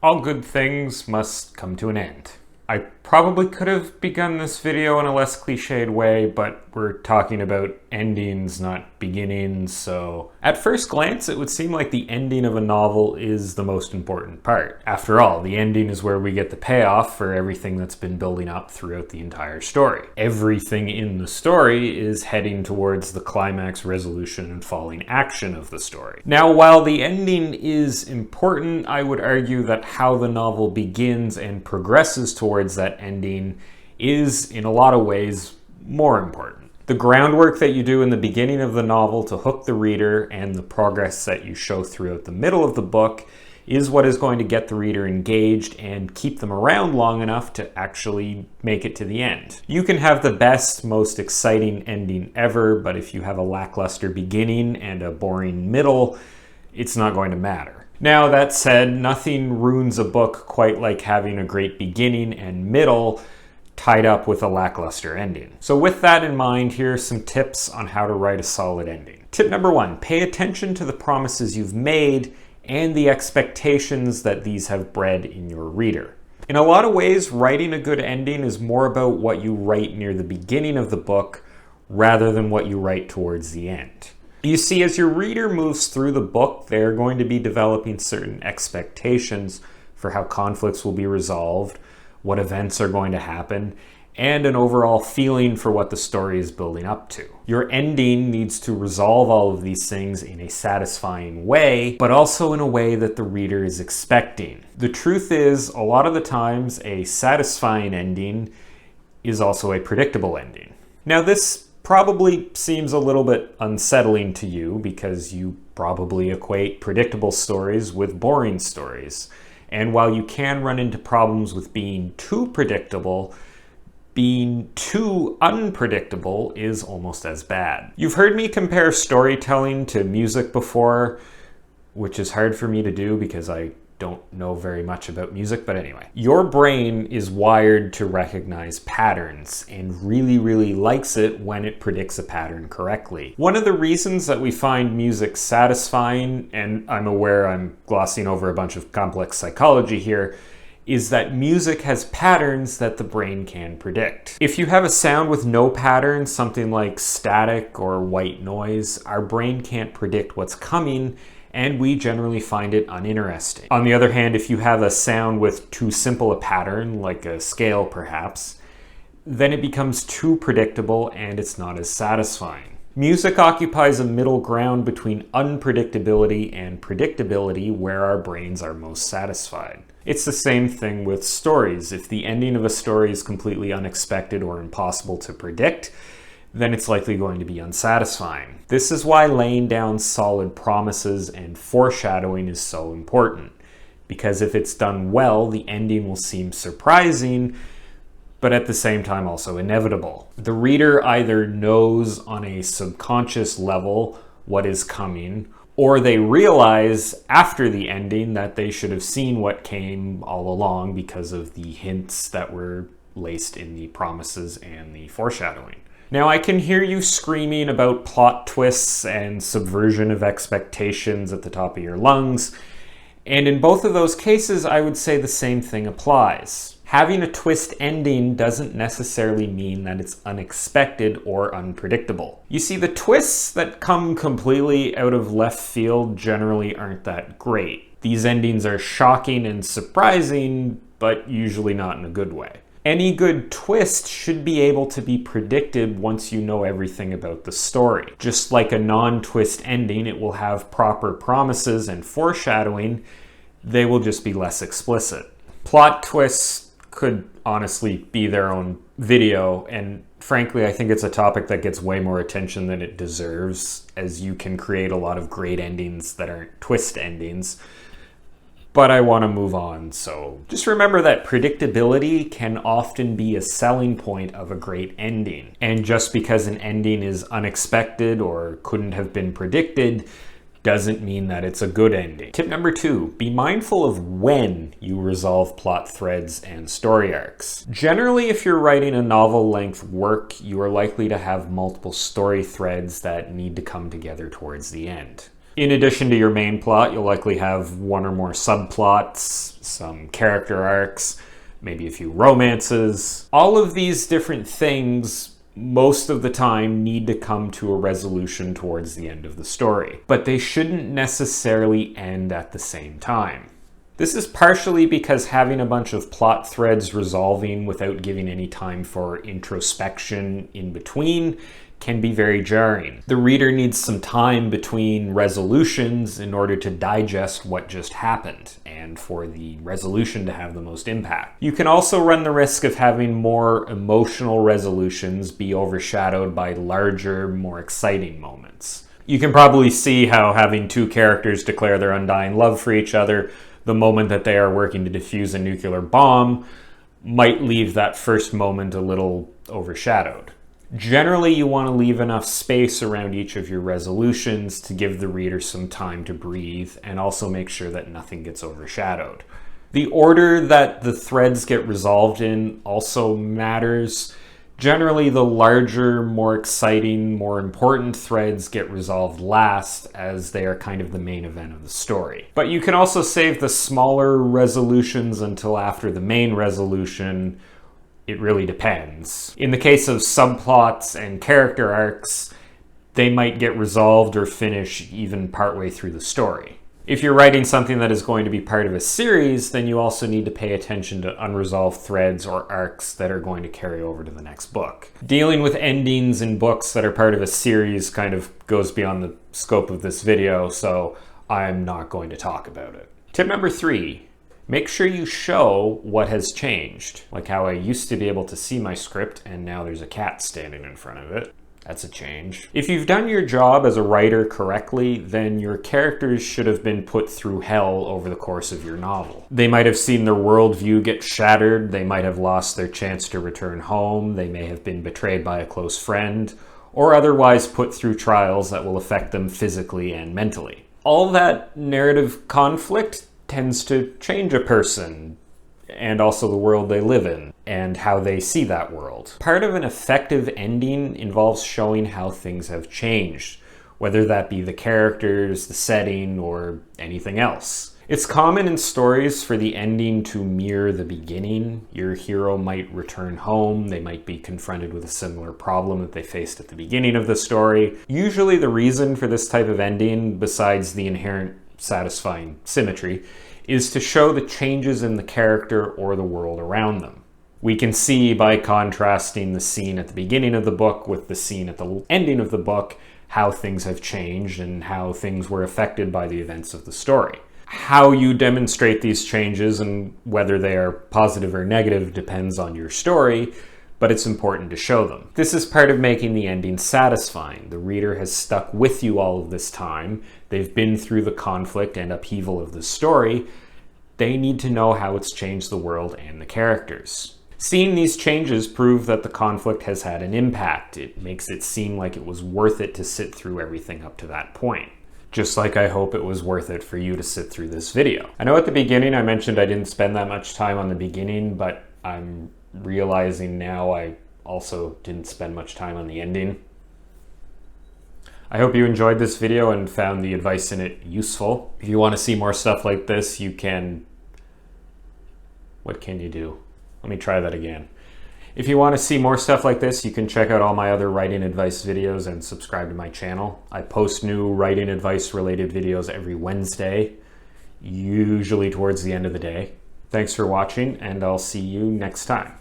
All good things must come to an end. I probably could have begun this video in a less cliched way, but we're talking about endings, not beginnings, so at first glance it would seem like the ending of a novel is the most important part. After all, the ending is where we get the payoff for everything that's been building up throughout the entire story. Everything in the story is heading towards the climax, resolution, and falling action of the story. Now, while the ending is important, I would argue that how the novel begins and progresses towards that ending is, in a lot of ways, more important. The groundwork that you do in the beginning of the novel to hook the reader and the progress that you show throughout the middle of the book is what is going to get the reader engaged and keep them around long enough to actually make it to the end. You can have the best, most exciting ending ever, but if you have a lackluster beginning and a boring middle, it's not going to matter. Now, that said, nothing ruins a book quite like having a great beginning and middle tied up with a lackluster ending. So with that in mind, here are some tips on how to write a solid ending. Tip number 1, pay attention to the promises you've made and the expectations that these have bred in your reader. In a lot of ways, writing a good ending is more about what you write near the beginning of the book rather than what you write towards the end. You see, as your reader moves through the book, they're going to be developing certain expectations for how conflicts will be resolved, what events are going to happen, and an overall feeling for what the story is building up to. Your ending needs to resolve all of these things in a satisfying way, but also in a way that the reader is expecting. The truth is, a lot of the times, a satisfying ending is also a predictable ending. Now, this probably seems a little bit unsettling to you because you probably equate predictable stories with boring stories. And while you can run into problems with being too predictable, being too unpredictable is almost as bad. You've heard me compare storytelling to music before, which is hard for me to do because I don't know very much about music, but anyway. Your brain is wired to recognize patterns and really likes it when it predicts a pattern correctly. One of the reasons that we find music satisfying, and I'm aware I'm glossing over a bunch of complex psychology here, is that music has patterns that the brain can predict. If you have a sound with no pattern, something like static or white noise, our brain can't predict what's coming, and we generally find it uninteresting. On the other hand, if you have a sound with too simple a pattern, like a scale perhaps, then it becomes too predictable and it's not as satisfying. Music occupies a middle ground between unpredictability and predictability where our brains are most satisfied. It's the same thing with stories. If the ending of a story is completely unexpected or impossible to predict, then it's likely going to be unsatisfying. This is why laying down solid promises and foreshadowing is so important. Because if it's done well, the ending will seem surprising, but at the same time also inevitable. The reader either knows on a subconscious level what is coming, or they realize after the ending that they should have seen what came all along because of the hints that were laced in the promises and the foreshadowing. Now, I can hear you screaming about plot twists and subversion of expectations at the top of your lungs, and in both of those cases, I would say the same thing applies. Having a twist ending doesn't necessarily mean that it's unexpected or unpredictable. You see, the twists that come completely out of left field generally aren't that great. These endings are shocking and surprising, but usually not in a good way. Any good twist should be able to be predicted once you know everything about the story. Just like a non-twist ending, it will have proper promises and foreshadowing. They will just be less explicit. Plot twists could honestly be their own video, and frankly, I think it's a topic that gets way more attention than it deserves, as you can create a lot of great endings that aren't twist endings. But I want to move on, so just remember that predictability can often be a selling point of a great ending. And just because an ending is unexpected or couldn't have been predicted doesn't mean that it's a good ending. Tip number 2, be mindful of when you resolve plot threads and story arcs. Generally, if you're writing a novel-length work, you are likely to have multiple story threads that need to come together towards the end. In addition to your main plot, you'll likely have one or more subplots, some character arcs, maybe a few romances. All of these different things most of the time need to come to a resolution towards the end of the story, but they shouldn't necessarily end at the same time. This is partially because having a bunch of plot threads resolving without giving any time for introspection in between can be very jarring. The reader needs some time between resolutions in order to digest what just happened and for the resolution to have the most impact. You can also run the risk of having more emotional resolutions be overshadowed by larger, more exciting moments. You can probably see how having two characters declare their undying love for each other the moment that they are working to defuse a nuclear bomb might leave that first moment a little overshadowed. Generally, you want to leave enough space around each of your resolutions to give the reader some time to breathe and also make sure that nothing gets overshadowed. The order that the threads get resolved in also matters. Generally, the larger, more exciting, more important threads get resolved last as they are kind of the main event of the story. But you can also save the smaller resolutions until after the main resolution. It really depends. In the case of subplots and character arcs, they might get resolved or finish even partway through the story. If you're writing something that is going to be part of a series, then you also need to pay attention to unresolved threads or arcs that are going to carry over to the next book. Dealing with endings in books that are part of a series kind of goes beyond the scope of this video, so I'm not going to talk about it. Tip number 3. Make sure you show what has changed, like how I used to be able to see my script and now there's a cat standing in front of it. That's a change. If you've done your job as a writer correctly, then your characters should have been put through hell over the course of your novel. They might have seen their worldview get shattered, they might have lost their chance to return home, they may have been betrayed by a close friend, or otherwise put through trials that will affect them physically and mentally. All that narrative conflict tends to change a person and also the world they live in and how they see that world. Part of an effective ending involves showing how things have changed, whether that be the characters, the setting, or anything else. It's common in stories for the ending to mirror the beginning. Your hero might return home, they might be confronted with a similar problem that they faced at the beginning of the story. Usually the reason for this type of ending, besides the inherent satisfying symmetry, is to show the changes in the character or the world around them. We can see by contrasting the scene at the beginning of the book with the scene at the ending of the book how things have changed and how things were affected by the events of the story. How you demonstrate these changes and whether they are positive or negative depends on your story, but it's important to show them. This is part of making the ending satisfying. The reader has stuck with you all of this time. They've been through the conflict and upheaval of the story. They need to know how it's changed the world and the characters. Seeing these changes prove that the conflict has had an impact. It makes it seem like it was worth it to sit through everything up to that point. Just like I hope it was worth it for you to sit through this video. I know at the beginning I mentioned I didn't spend that much time on the beginning, but I'm realizing now I also didn't spend much time on the ending. I hope you enjoyed this video and found the advice in it useful. If you want to see more stuff like this, you can... What can you do? Let me try that again. If you want to see more stuff like this, you can check out all my other writing advice videos and subscribe to my channel. I post new writing advice related videos every Wednesday, usually towards the end of the day. Thanks for watching, and I'll see you next time.